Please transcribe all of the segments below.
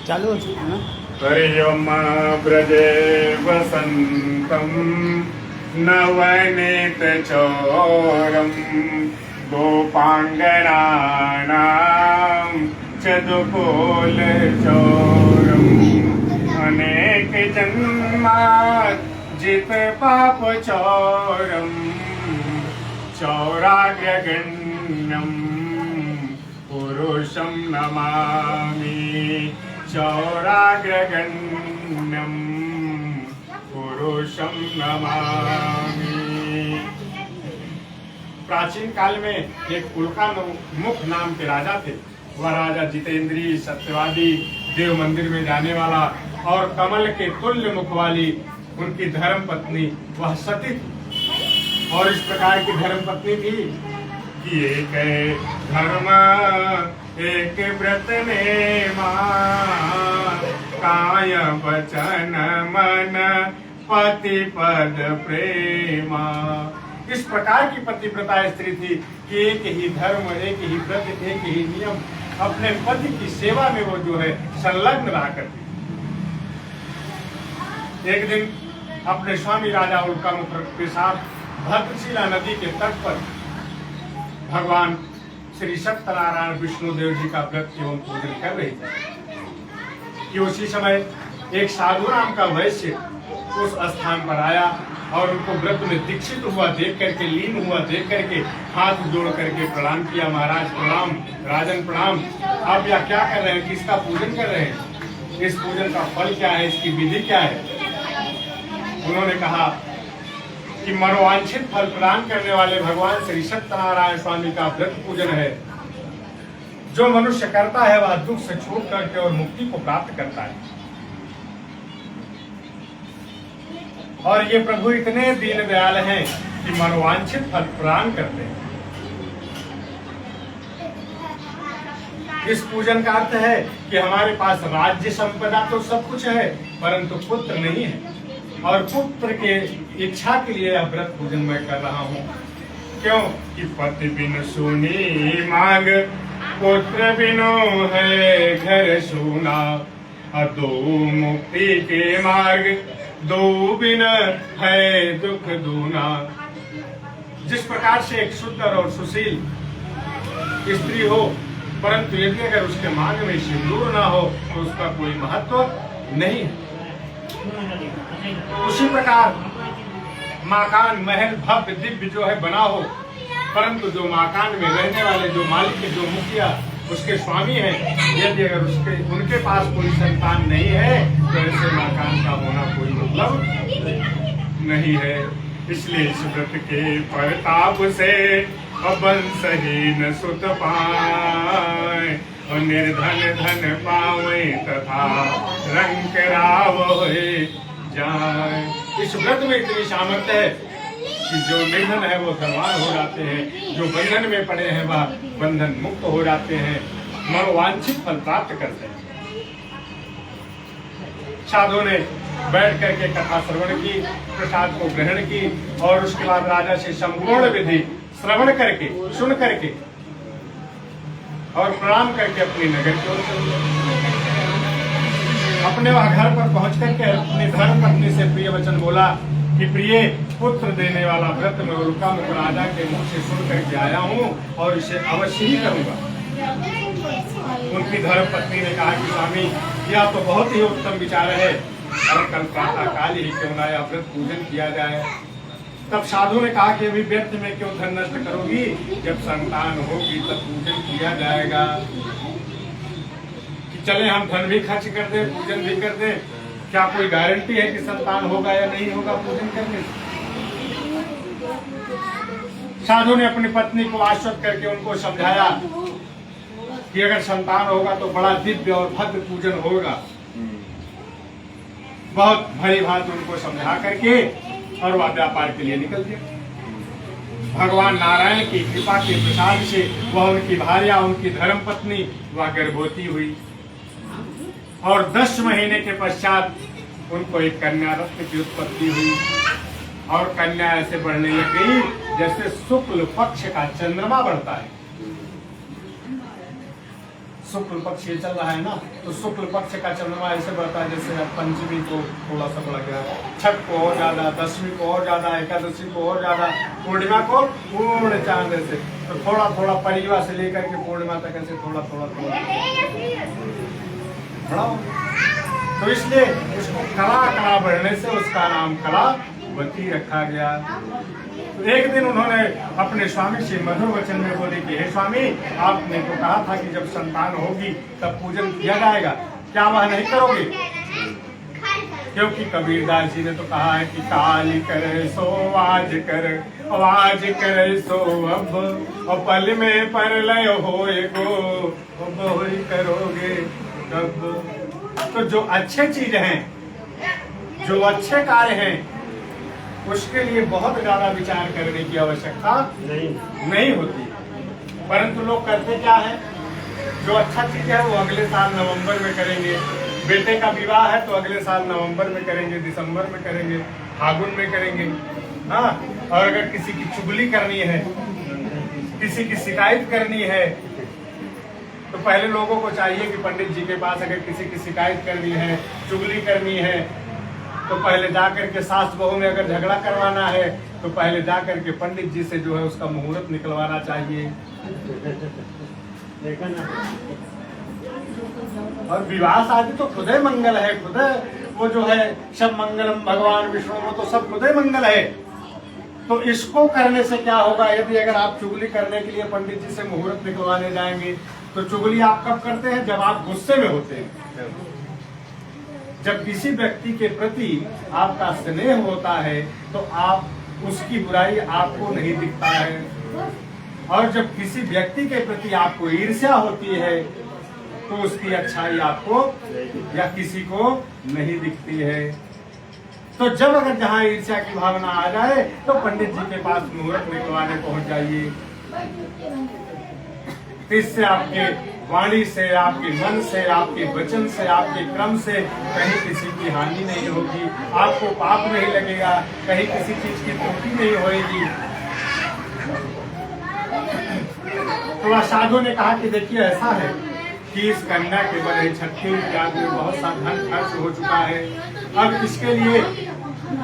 चालू हो चुका है ना। हरिओम ब्रजे वसंतम नवनीत चौरम गोपांगनानां चदुकोल चौरम अनेक जन्मार्जित पाप चौरम चौराग्रगण्यं पुरुषं नमामि चौराग्रगण्यं पुरुषं नमामि। प्राचीन काल में एक उल्कामुख नाम के राजा थे। वह राजा जितेंद्रिय, सत्यवादी, देव मंदिर में जाने वाला और कमल के तुल्य मुख वाली उनकी धर्म पत्नी वह सती थी। और इस प्रकार की धर्म पत्नी थी कि एक धर्म एक व्रत नेमा काय वचन मन पति पद प्रेमा। इस प्रकार की पतिव्रता स्त्री थी कि एक ही धर्म, एक ही व्रत, एक ही नियम, अपने पति की सेवा में वो जो है संलग्न रहा करती। एक दिन अपने स्वामी राजा उल्कामुख के साथ भद्रशिला नदी के तट पर भगवान श्री सत्यनारायण विष्णुदेव जी का व्रत एवं पूजन कर रहे थे कि उसी समय एक साधु नाम का वैश्य उस स्थान पर आया और उनको व्रत में दीक्षित हुआ देख करके, लीन हुआ देख करके हाथ जोड़ करके प्रणाम किया। महाराज प्रणाम, राजन प्रणाम, आप यहाँ क्या कर रहे हैं, किसका पूजन कर रहे हैं, इस पूजन का फल क्या है, इसकी विधि क्या है। उन्होंने कहा कि मनोवांछित फल प्रदान करने वाले भगवान श्री सत्यनारायण स्वामी का व्रत पूजन है। जो मनुष्य करता है वह दुख से छूट करके और मुक्ति को प्राप्त करता है। और ये प्रभु इतने दीन दयाल हैं कि मनोवांछित फल प्रदान करते हैं। इस पूजन का अर्थ है कि हमारे पास राज्य संपदा तो सब कुछ है, परंतु पुत्र नहीं है। और पुत्र के इच्छा के लिए यह व्रत पूजन मैं कर रहा हूँ। क्यों कि पति बिन सुनी मांग, पुत्र बिनो है घर सूना, दो मुक्ति के मार्ग, दो बिन है दुख दूना। जिस प्रकार से एक शुद्ध और सुशील स्त्री हो, परंतु यदि अगर उसके मांग में सिंदूर ना हो तो उसका कोई महत्व नहीं है। उसी प्रकार मकान, महल, भव्य दिव्य जो है बना हो, परंतु जो मकान में रहने वाले, जो मालिक, जो मुखिया, उसके स्वामी हैं, यदि अगर उनके पास कोई संतान नहीं है तो ऐसे मकान का होना कोई मतलब नहीं है। इसलिए इस व्रत के प्रताप से वंशहीन सुत पाए और निर्धन धन पावे तथा रंग राव जाए। इस व्रत में इतनी सामर्थ्य है कि जो निर्धन है वो धनवान हो जाते हैं, जो बंधन में पड़े हैं वह बंधन मुक्त हो जाते हैं, मनोवांछित फल प्राप्त करते हैं। साधु ने बैठ करके कथा श्रवण की, प्रसाद को ग्रहण की और उसके बाद राजा से संपूर्ण विधि श्रवण करके, सुन करके और प्रणाम करके अपनी नगर की ओर चले। अपने वह घर पर पहुंच करके अपनी धर्म पत्नी से प्रिय वचन बोला कि प्रिय, पुत्र देने वाला व्रत मैं उल्कामुख राजा के मुख से सुन करके आया हूँ और इसे अवश्य ही करूंगा। उनकी धर्म पत्नी ने कहा कि स्वामी, यह तो बहुत ही उत्तम विचार है और कल प्रातः काल ही क्यों ना यह व्रत पूजन किया जाए। तब साधु ने कहा कि अभी व्यर्थ में क्यों धन नष्ट करोगी, जब संतान होगी तब पूजन किया जाएगा। कि चले हम धन भी खर्च कर दे, पूजन भी कर दे, क्या कोई गारंटी है कि संतान होगा या नहीं होगा पूजन करने से। साधु ने अपनी पत्नी को आश्वस्त करके उनको समझाया कि अगर संतान होगा तो बड़ा दिव्य और भव्य पूजन होगा। बहुत भली भांति उनको समझा करके और वह व्यापार के लिए निकल गया। भगवान नारायण की कृपा के प्रसाद से वह उनकी भार्या, उनकी धर्म पत्नी वह गर्भवती हुई और 10 महीने के पश्चात उनको एक कन्या रत्न की उत्पत्ति हुई और कन्या ऐसे बढ़ने लग गई जैसे शुक्ल पक्ष का चंद्रमा बढ़ता है। शुक्ल पक्ष ये चल रहा है ना, तो शुक्ल पक्ष का चंद्रमा ऐसे बढ़ता है जैसे पंचमी को थोड़ा सा बढ़ गया, छठ को और ज्यादा, दशमी को और ज्यादा, एकादशी को और ज्यादा, पूर्णिमा को पूर्ण चांद से, तो थोड़ा थोड़ा परिवा से लेकर के पूर्णिमा तक ऐसे थोड़ा थोड़ा थोड़ा बढ़ाओ। तो इसलिए उसको कला कला बढ़ने से उसका नाम कलावती रखा गया। तो एक दिन उन्होंने अपने स्वामी से मधुर वचन में बोले कि हे स्वामी, आपने तो कहा था कि जब संतान होगी तब पूजन किया जाएगा, क्या वह नहीं करोगे? क्योंकि कबीरदास जी ने तो कहा है कि काली करे सो आज कर, आज करे सो अब, और पल में परलय होए गो, बहुरी करोगे तब। तो जो अच्छे चीज हैं, जो अच्छे कार्य हैं, उसके लिए बहुत ज्यादा विचार करने की आवश्यकता नहीं होती, परंतु लोग करते क्या है, जो अच्छा चीज है वो अगले साल नवंबर में करेंगे। बेटे का विवाह है तो अगले साल नवंबर में करेंगे, दिसंबर में करेंगे, फागुन में करेंगे। हाँ, और अगर किसी की चुगली करनी है, किसी की शिकायत करनी है, तो पहले लोगों को चाहिए कि पंडित जी के पास अगर किसी की शिकायत करनी है, चुगली करनी है, तो पहले जाकर के सास बहू में अगर झगड़ा करवाना है तो पहले जाकर के पंडित जी से जो है उसका मुहूर्त निकलवाना चाहिए। और विवाह शादी तो खुदे मंगल है, खुदे वो जो है सब मंगलम भगवान विष्णु, वो तो सब खुदे मंगल है। तो इसको करने से क्या होगा, यदि अगर आप चुगली करने के लिए पंडित जी से मुहूर्त निकलवाने जाएंगे, तो चुगली आप कब करते हैं? जब आप गुस्से में होते हैं। जब किसी व्यक्ति के प्रति आपका स्नेह होता है तो आप उसकी बुराई आपको नहीं दिखता है, और जब किसी व्यक्ति के प्रति आपको ईर्ष्या होती है तो उसकी अच्छाई आपको या किसी को नहीं दिखती है। तो जब अगर जहाँ ईर्ष्या की भावना आ जाए तो पंडित जी के पास मुहूर्त निकलवाने पहुंच जाइए। इससे आपके वाणी से, आपके मन से, आपके वचन से, आपके क्रम से कहीं किसी की हानि नहीं होगी, आपको पाप नहीं लगेगा, कहीं किसी चीज की त्रुटि नहीं होगी। तो साधु ने कहा कि देखिए ऐसा है कि इस कन्या के बड़े छठी इत्यादि में बहुत सा धन खर्च हो चुका है, अब इसके लिए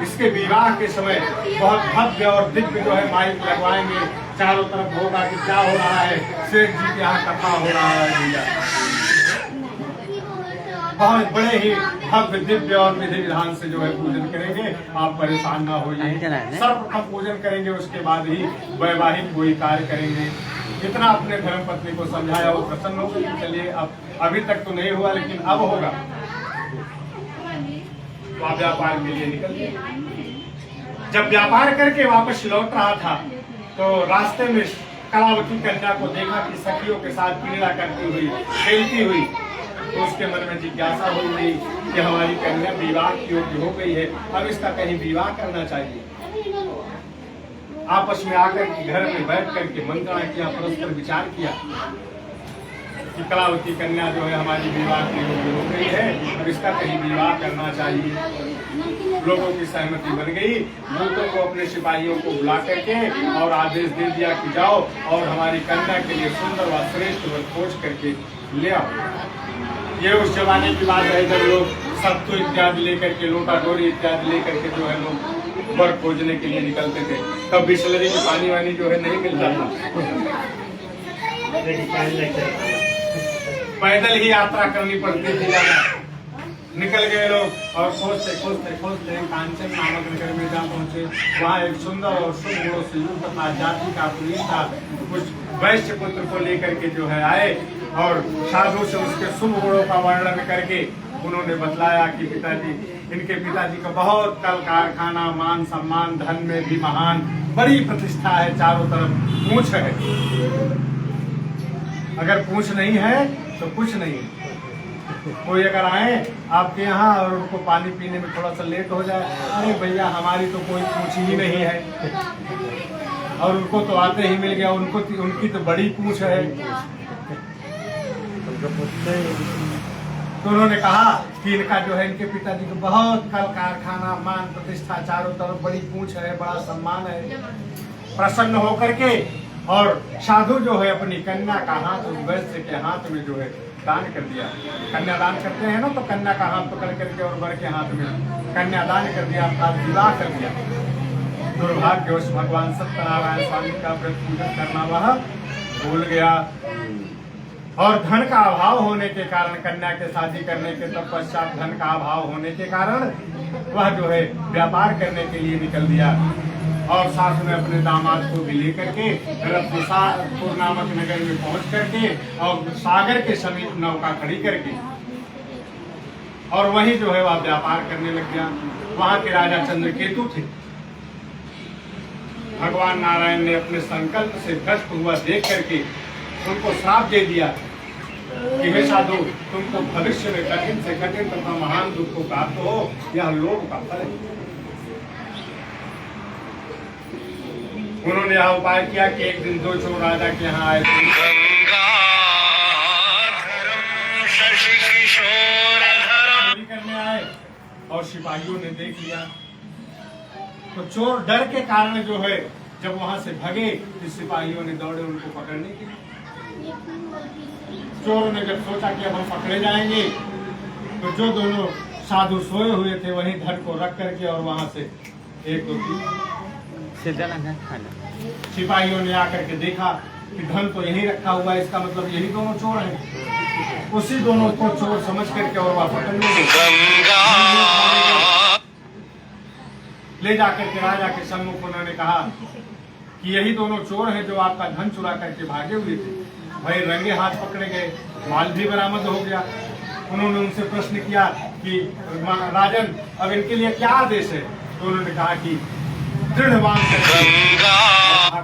इसके विवाह के समय बहुत भव्य और दिव्य जो है माइक लगवाएंगे, चारों तरफ होगा कि क्या हो रहा है, सेठ जी के यहाँ कथा हो रहा है भैया, बहुत बड़े ही भव्य दिव्य और विधि विधान से जो है पूजन करेंगे। आप परेशान ना होइए, सर्वप्रथम पूजन करेंगे, उसके बाद ही वैवाहिक कोई कार्य करेंगे। जितना अपने धर्म पत्नी को समझाया वो प्रसन्न हो गई। चलिए, अब अभी तक तो नहीं हुआ लेकिन अब होगा। तो आप व्यापार के लिए निकल गए। जब व्यापार करके वापस लौट रहा था तो रास्ते में कलावती कन्या को देखा कि सखियों के साथ क्रीड़ा करती हुई, खेलती हुई। तो उसके मन में जिज्ञासा हुई नहीं कि हमारी कन्या विवाह की योग्य हो गई है, अब इसका कहीं विवाह करना चाहिए। आपस में आकर के घर में बैठ करके मंत्रणा किया, परस्पर विचार किया कि कलावती कन्या जो है हमारी विवाह की योग्य हो गई है, अब इसका कहीं विवाह करना चाहिए। लोगों की सहमति बन गई। दूतों को, अपने सिपाहियों को बुला करके और आदेश दे दिया कि जाओ और हमारी कन्या के लिए सुंदर व श्रेष्ठ वर खोज करके ले आओ। ये उस जमाने की बात है जब लोग सत्तू इत्यादि लेकर के, लोटा डोरी इत्यादि लेकर के जो है लोग वर खोजने के लिए निकलते थे। तब बिस्लरी की पानी वानी जो है नहीं मिलता था, पैदल ही यात्रा करनी पड़ती थी। निकल गए लोग और खोजते खोजते खोजते कांचन नामक नगर में जा पहुंचे। वहाँ एक सुंदर और शुभ गुणों से युक्त तथा जाति का पुनीत था, कुछ वैश्य पुत्र को लेकर के जो है आए और साधु से उसके शुभ गुणों का वर्णन करके उन्होंने बतलाया कि पिताजी, इनके पिताजी का बहुत कल कारखाना, मान सम्मान, धन में भी महान, बड़ी प्रतिष्ठा है, चारों तरफ पूंछ है, अगर पूंछ नहीं है तो कुछ नहीं। कोई अगर आए आपके यहाँ और उनको पानी पीने में थोड़ा सा लेट हो जाए, अरे भैया हमारी तो कोई पूंछ ही नहीं है, और उनको तो आते ही मिल गया, उनको उनकी तो बड़ी पूंछ है। तो उन्होंने कहा कि इनका जो है, इनके पिताजी को बहुत कल कारखाना, मान प्रतिष्ठा, चारों तरफ बड़ी पूंछ है, बड़ा सम्मान है। प्रसन्न होकर के और साधु जो है अपनी कन्या का हाथ उस वैश्य के हाथ में जो है दान कर दिया। कन्यादान करते हैं ना, तो कन्या का हाथ पकड़ करके और वर के हाथ में कन्यादान कर दिया, अर्थात विवाह कर दिया। दुर्भाग्यवश भगवान सत्यनारायण स्वामी का व्रत पूजन करना वह भूल गया, और धन का अभाव होने के कारण, कन्या के शादी करने के तत्पश्चात धन का अभाव होने के कारण वह जो है व्यापार करने के लिए निकल दिया, और साथ में अपने दामाद को भी लेकर के रत्नपुर नामक नगर में पहुंच करके और सागर के समीप नौका खड़ी करके और वहीं जो है वह व्यापार करने लग गया। वहां के राजा चंद्रकेतु थे। भगवान नारायण ने अपने संकल्प से भ्रष्ट हुआ देख करके उनको श्राप दे दिया कि हे साधु, तुमको भविष्य में कठिन से कठिन तथा महान दुख को प्राप्त हो, यह लोभ का फल है। उन्होंने यह उपाय किया कि एक दिन दो चोर राजा के यहाँ आए थे। चोरी करने आए और सिपाहियों ने देख लिया, तो चोर डर के कारण जो है जब वहां से भगे तो सिपाहियों ने दौड़े उनको पकड़ने के लिए। चोरों ने जब सोचा कि अब हम पकड़े जाएंगे, तो जो दोनों साधु सोए हुए थे वहीं धन को रख करके और वहां से एक दो सिपाहियों ने आकर के देखा कि धन तो यहीं रखा हुआ है, इसका मतलब यही दोनों चोर हैं। उसी दोनों को चोर समझ करके और वह पकड़ने ले जाकर के राजा के सम्मुख उन्होंने कहा कि यही दोनों चोर हैं जो आपका धन चुरा करके भागे हुए थे। भाई रंगे हाथ पकड़े गए, माल भी बरामद हो गया। उन्होंने उनसे प्रश्न किया कि राजन, अब इनके लिए क्या आदेश है? तो उन्होंने कहा कि दृढ़ बांध करके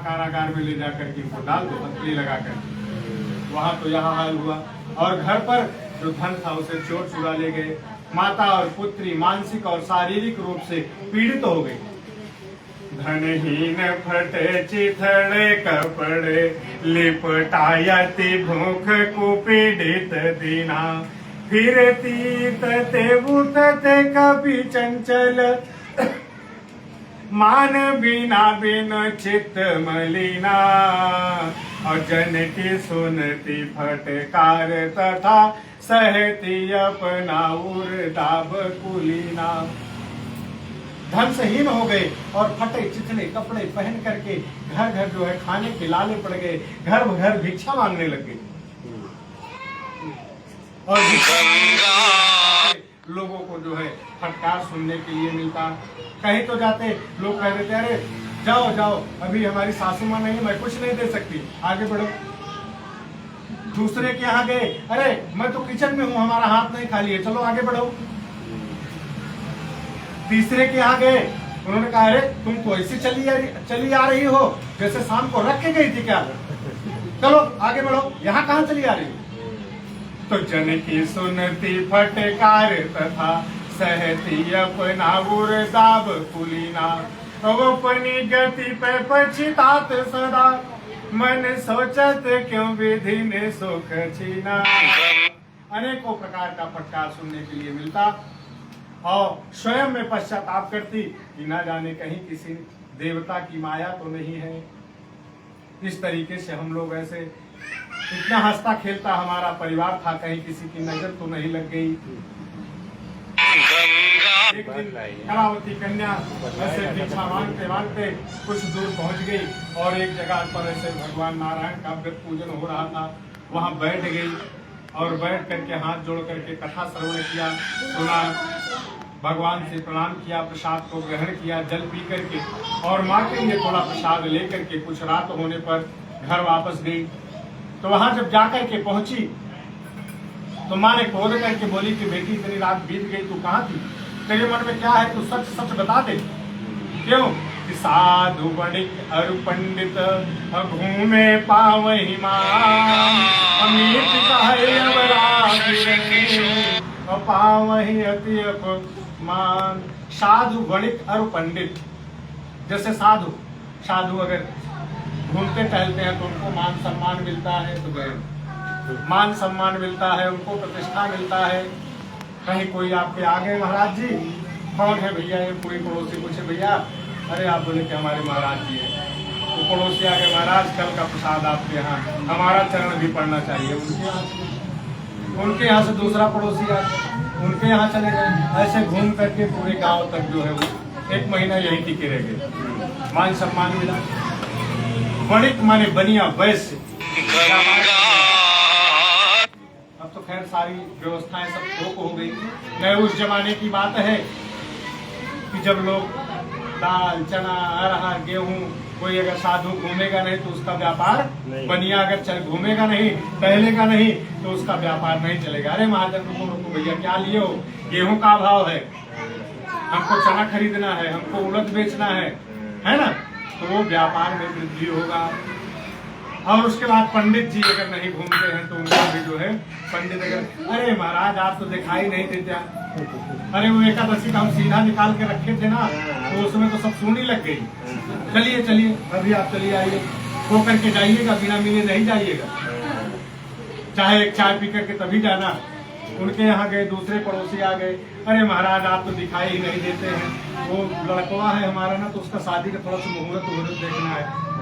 कारागार में ले जाकर के इनको डाल दो, हथकड़ी लगा कर। वहां तो यह हाल हुआ, और घर पर जो धन था उसे चोर चुरा ले गए। माता और पुत्री मानसिक और शारीरिक रूप से पीड़ित हो गई। धनहीन फटे चिथड़े कपड़े, लिपटायति भूख कुपीड़ित दीना, फिरती तते उठते कभी चंचल, मान बिना बिन चित्त मलिना, और जन की सुनती फटकार तथा सहती अपना उर्दाब कुलीना। धन से हीन हो गए और फटे चिथड़े कपड़े पहन करके घर घर जो है खाने के लाले पड़ गए, घर घर भिक्षा मांगने लग गए। और लोगों को जो है फटकार सुनने के लिए मिलता। कहीं तो जाते लोग कह देते, अरे जाओ जाओ, अभी हमारी सासू माँ नहीं, मैं कुछ नहीं दे सकती, आगे बढ़ो। दूसरे के यहाँ गए, अरे मैं तो किचन में हूँ, हमारा हाथ नहीं खाली है, चलो आगे बढ़ो। तीसरे के यहाँ गए, उन्होंने कहा, अरे तुम तो ऐसी चली आ रही हो जैसे शाम को रख के गई थी क्या, चलो आगे बढ़ो, यहाँ कहाँ चली आ रही हो? तो जन की सुनती फटकार तथा सहती अपना उर्दाब कुलीना, अपनी गति पे पछतात सदा, मन सोचत क्यों विधि ने सुख छीना। अनेकों प्रकार का फटकार सुनने के लिए मिलता, और स्वयं में पश्चाताप करती कि ना जाने कहीं किसी देवता की माया तो नहीं है। इस तरीके से हम लोग ऐसे इतना हंसता खेलता हमारा परिवार था, कहीं किसी की नजर तो नहीं लग गई। एक दिन कलावती कन्या ऐसे भिक्षा मांगते मांगते कुछ दूर पहुंच गई, और एक जगह पर ऐसे भगवान नारायण का व्रत पूजन हो रहा था, वहां बैठ गई और बैठ करके हाथ जोड़ करके कथा श्रवण किया, सुना, भगवान से प्रणाम किया, प्रसाद को ग्रहण किया, जल पी करके, और माँ के लिए थोड़ा प्रसाद लेकर के कुछ रात होने पर घर वापस गई। तो वहां जब जाकर के पहुंची तो माँ ने खोद करके बोली कि बेटी इतनी रात बीत गई, तू कहाँ थी? तेरे मन में क्या है, तू सच सच बता दे। क्यों? कि साधु वणिक अरु पंडित घूमे पावहि मान, अमित कहे पावहि अति अपमान। साधु वणिक अरु पंडित, जैसे साधु अगर घूमते टहलते हैं तो उनको मान सम्मान मिलता है, तो गए मान सम्मान मिलता है, उनको प्रतिष्ठा मिलता है। कहीं कोई आपके आगे, महाराज जी कौन है भैया? ये कोई पड़ोसी पूछे, भैया, अरे आप बोले कि हमारे महाराज जी है। तो पड़ोसी आगे, महाराज कल का प्रसाद आपके यहाँ, हमारा चरण भी पड़ना चाहिए उनके यहाँ। उनके यहाँ से दूसरा पड़ोसी आ गया, उनके यहाँ चले गए। ऐसे घूम करके पूरे गांव तक जो है वो 1 महीना यही टिके रह गए। मान सम्मान मिला, वणिक माने बनिया वैश्य। अब तो खैर सारी व्यवस्थाएं सब ठोक हो गई। न उस जमाने की बात है कि जब लोग दाल चना अरहर गेहूं, कोई अगर साधु घूमेगा नहीं तो उसका व्यापार, बनिया अगर चल घूमेगा नहीं टहलेगा नहीं तो उसका व्यापार नहीं चलेगा। अरे महाजन रुको भैया, क्या लिए हो? गेहूं का अभाव है, हमको चना खरीदना है, हमको उड़द बेचना है ना? तो वो व्यापार में वृद्धि होगा। और उसके बाद पंडित जी अगर नहीं घूमते हैं तो उनको भी जो है पंडित अगर, अरे महाराज आप तो दिखाई नहीं देते, अरे वो एकादशी का हम सीधा निकाल के रखे थे ना, तो उसमें तो सब सूनी लग गई। चलिए चलिए अभी आप चलिए आइए, खो करके जाइएगा, बिना मिले नहीं जाइएगा, चाहे एक चाय पी करके तभी जाना। उनके यहाँ गए, दूसरे पड़ोसी आ गए, अरे महाराज आप तो दिखाई ही नहीं देते हैं, वो लड़कवा है हमारा ना, तो उसका शादी का थोड़ा सा मुहूर्त देखना है।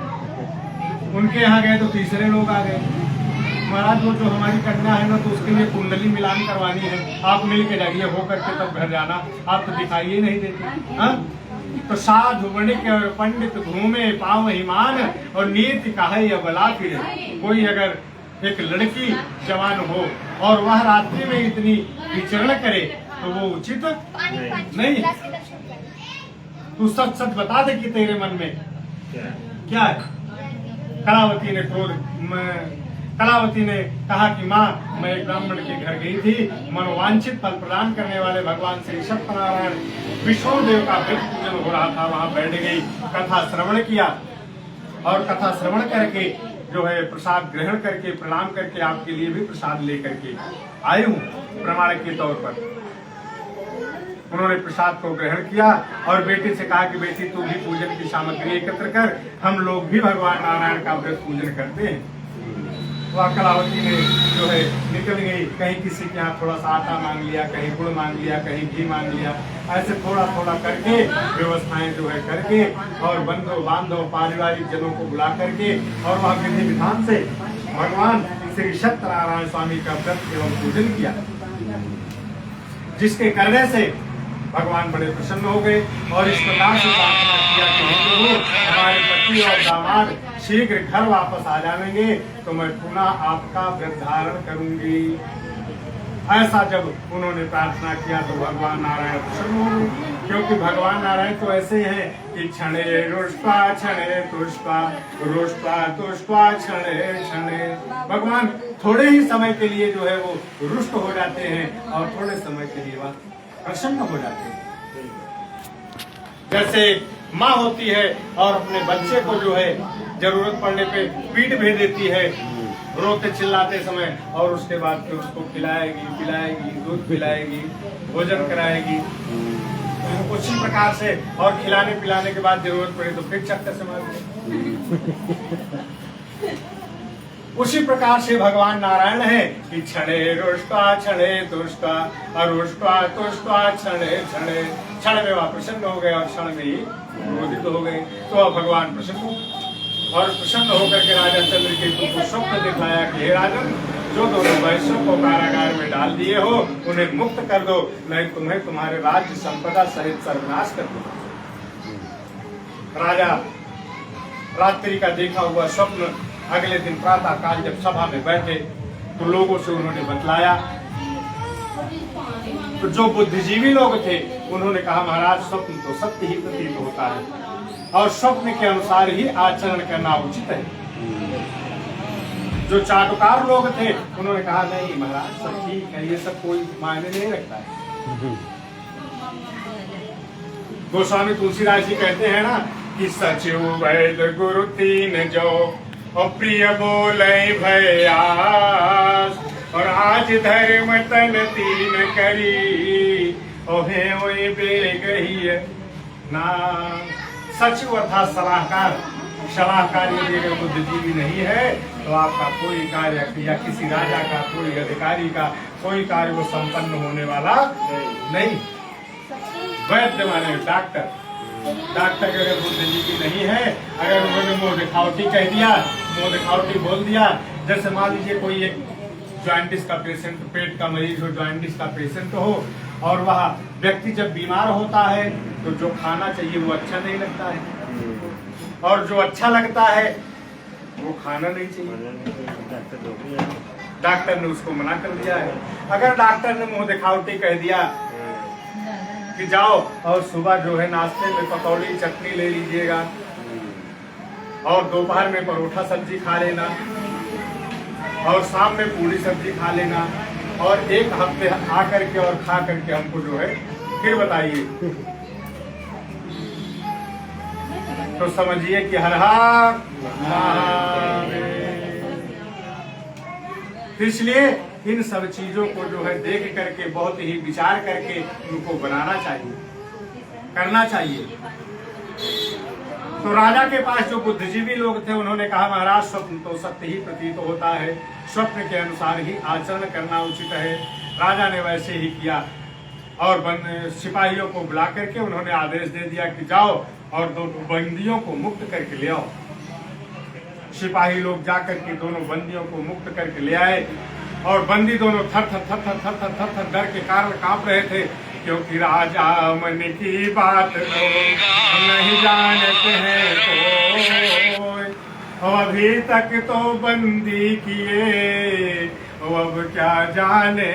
उनके यहाँ गए तो तीसरे लोग आ गए, महाराज वो जो हमारी कन्या है ना, तो उसके लिए कुंडली मिलान करवानी है, आप मिल के जाइए, हो करके तब घर जाना, आप तो दिखाई ही नहीं देते। हाँ, तो साधु वणिक और पंडित घूमे पाव हिमान और नीति कहे अबला फिरे। कोई अगर एक लड़की जवान हो और वह रात्रि में इतनी विचरण करे तो वो उचित नहीं। तू सच सच बता दे कि तेरे मन में क्या है। कलावती ने कहा कि माँ, मैं एक ब्राह्मण के घर गई थी, मनोवांछित फल प्रदान करने वाले भगवान श्री सत्यनारायण विष्णु देव का वृक्ष पूजन हो रहा था, वहां बैठ गई, कथा श्रवण किया और कथा श्रवण करके जो है प्रसाद ग्रहण करके प्रणाम करके आपके लिए भी प्रसाद लेकर के आई हूँ प्रमाण के तौर पर। उन्होंने प्रसाद को ग्रहण किया और बेटे से कहा कि बेटी तू भी पूजन की सामग्री एकत्र कर, हम लोग भी भगवान नारायण का व्रत पूजन करते हैं। वह कलावती ने जो है निकल गई, कहीं किसी के यहाँ थोड़ा सा आटा मांग लिया, कहीं गुड़ मांग लिया, कहीं घी मांग लिया, ऐसे थोड़ा थोड़ा करके व्यवस्थाएं जो है करके और बंधु बांधव पारिवारिक जनों को बुला करके और वह विधि विधान से भगवान श्री सत्यनारायण स्वामी का व्रत एवं पूजन किया, जिसके करने से भगवान बड़े प्रसन्न हो गए और इस प्रकार से प्रार्थना किया कि हे प्रभु, हमारे पति और दामाद शीघ्र घर वापस आ जाएंगे तो मैं पुनः आपका व्रत धारण करूंगी। ऐसा जब उन्होंने प्रार्थना किया तो भगवान नारायण प्रसन्न हो गए, क्योंकि भगवान नारायण तो ऐसे हैं कि क्षणे रुष्टा क्षणे तुष्टा रुष्टा तुष्टा क्षणे क्षणे। भगवान थोड़े ही समय के लिए जो है वो रुष्ट हो जाते हैं और थोड़े समय के लिए वह प्रसन्न हो जाते हैं। जैसे माँ होती है और अपने बच्चे को जो है जरूरत पड़ने पे पीठ भेज देती है रोते चिल्लाते समय, और उसके बाद फिर उसको खिलाएगी पिलाएगी, दूध पिलाएगी, भोजन कराएगी, उसी प्रकार से, और खिलाने पिलाने के बाद जरूरत पड़े तो फिर चक्कर से मार उसी प्रकार से भगवान नारायण है कि क्षणे रुष्टा क्षणे तुष्टा अरुष्टा तुष्टा क्षणे क्षणे। क्षण में वह प्रसन्न हो गए और क्षण में ही क्रोधित हो गए। तो अब भगवान प्रसन्न हो और प्रसन्न होकर के राजा चंद्रकेतु को स्वप्न दिखाया कि हे राजन, जो दोनों वैश्यों को कारागार में डाल दिए हो उन्हें मुक्त कर दो, नहीं तुम्हें तुम्हारे राज्य संपदा सहित सर्वनाश कर दो। राजा रात्रि का देखा हुआ स्वप्न अगले दिन प्रातः काल जब सभा में बैठे तो लोगों से उन्होंने बतलाया। तो जो बुद्धिजीवी लोग थे उन्होंने कहा महाराज स्वप्न तो सत्य ही प्रतीत होता है और स्वप्न के अनुसार ही आचरण करना उचित है। जो चाटुकार लोग थे उन्होंने कहा नहीं महाराज सब ठीक है, ये सब कोई मायने नहीं रखता है। गोस्वामी तुलसीदास जी कहते हैं ना कि सचिव वैद गुरु तीन जो और प्रिय बोले भयास और आज धर्म तन तीन करी ओहे ओए बेगही ना। सचिव अर्थात सलाहकार, सलाहकार यदि अगर बुद्धिजीवी नहीं है तो आपका कोई कार्य या किसी राजा का कोई अधिकारी का कोई कार्य वो संपन्न होने वाला नहीं। वैद्य माने डॉक्टर, डॉक्टर अगर बुद्धिजीवी नहीं है, अगर उन्होंने मुंह दिखावटी कह दिया, मुंह दिखावटी बोल दिया, जैसे मान लीजिए कोई एक जॉइंटिस का पेशेंट, पेट का मरीज हो, जॉइंटिस का पेशेंट हो, और वह व्यक्ति जब बीमार होता है तो जो खाना चाहिए वो अच्छा नहीं लगता है, और जो अच्छा लगता है वो खाना नहीं चाहिए। डॉक्टर ने उसको मना कर दिया है। अगर डॉक्टर ने मुंह दिखावटी कह दिया कि जाओ और सुबह जो है नाश्ते में पकौड़ी चटनी ले लीजिएगा, और दोपहर में परोठा सब्जी खा लेना, और शाम में पूरी सब्जी खा लेना, और एक हफ्ते आ करके और खा करके हमको जो है फिर बताइए, तो समझिए कि हर हर महादेव। इसलिए इन सब चीजों को जो है देख करके बहुत ही विचार करके उनको बनाना चाहिए, करना चाहिए। तो राजा के पास जो बुद्धिजीवी लोग थे उन्होंने कहा महाराज स्वप्न तो सत्य ही प्रतीत होता है, स्वप्न के अनुसार ही आचरण करना उचित है। राजा ने वैसे ही किया और सिपाहियों को बुला करके उन्होंने आदेश दे दिया कि जाओ और दो बंदियों को मुक्त करके ले आओ। सिपाही लोग जाकर के दोनों बंदियों को मुक्त करके ले आए, और बंदी दोनों थर थर थर थर थर थर थर थर डर के कारण कांप रहे थे, क्योंकि राजा मन की बात तो नहीं जानते हैं तो अभी तक तो बंदी किए, अब क्या जाने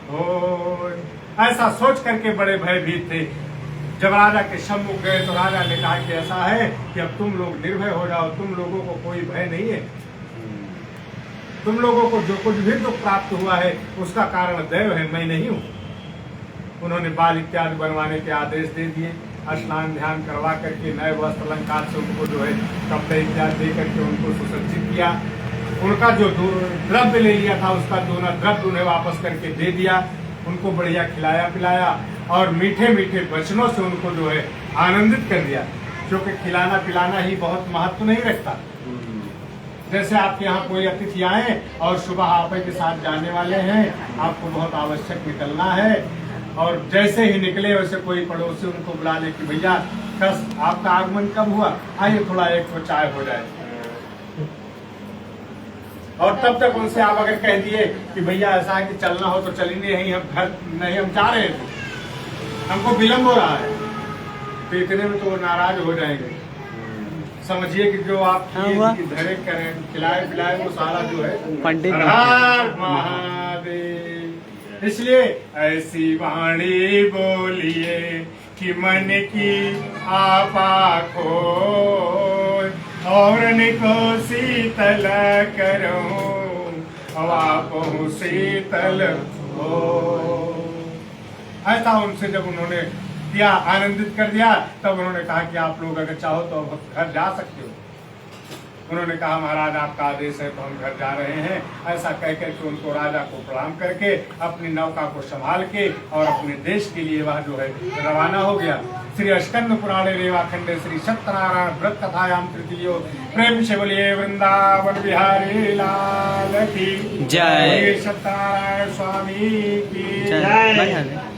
हो। ऐसा सोच करके बड़े भयभीत थे। जब राजा के सम्मुख गए तो राजा ने कहा कि ऐसा है कि अब तुम लोग निर्भय हो जाओ, तुम लोगों को कोई भय नहीं है, तुम लोगों को जो कुछ भी दुख प्राप्त हुआ है उसका कारण दैव है, मैं नहीं हूँ। उन्होंने बाल इत्यादि बनवाने के आदेश दे दिए, स्नान ध्यान करवा करके नए वस्त्र अलंकार से उनको जो है कपड़े इत्यादि दे करके उनको सुसज्जित किया। उनका जो द्रव्य ले लिया था उसका दोना द्रव्य उन्हें वापस करके दे दिया। उनको बढ़िया खिलाया पिलाया और मीठे मीठे वचनों से उनको जो है आनंदित कर दिया, क्योंकि खिलाना पिलाना ही बहुत महत्व नहीं रखता। जैसे आपके यहाँ कोई अतिथि आए और सुबह आप के साथ जाने वाले हैं, आपको बहुत आवश्यक निकलना है, और जैसे ही निकले वैसे कोई पड़ोसी उनको बुला ले कि भैया कस आपका आगमन कब हुआ, आइए थोड़ा एक तो चाय हो जाए। और तब तक उनसे आप अगर कह दिए कि भैया ऐसा है कि चलना हो तो चलिए, नहीं हम घर नहीं, हम जा रहे थे, हमको विलम्ब हो रहा है, तो इतने में तो वो नाराज हो जाएंगे। समझिए कि जो आप धरे करें खिलाए पिलाए वो सारा जो है पंडित महादेव। इसलिए ऐसी वाणी बोलिए कि मन की आपा खोए, और को शीतल करो आप शीतल हो। ऐसा उनसे जब उन्होंने दिया, आनंदित कर दिया, तब उन्होंने कहा कि आप लोग अगर चाहो तो घर जा सकते हो। उन्होंने कहा महाराज आपका आदेश है तो हम घर जा रहे हैं। ऐसा कह करके उनको राजा को प्रणाम करके अपनी नौका को संभाल के और अपने देश के लिए वह जो है रवाना हो गया। श्री अस्कंद पुराणे रेवा खंडे श्री सत्यनारायण व्रत कथायाम तृतीयो प्रेम से बोलिए वृंदावन बिहारी लाल की जय, सत्यनारायण स्वामी की जय।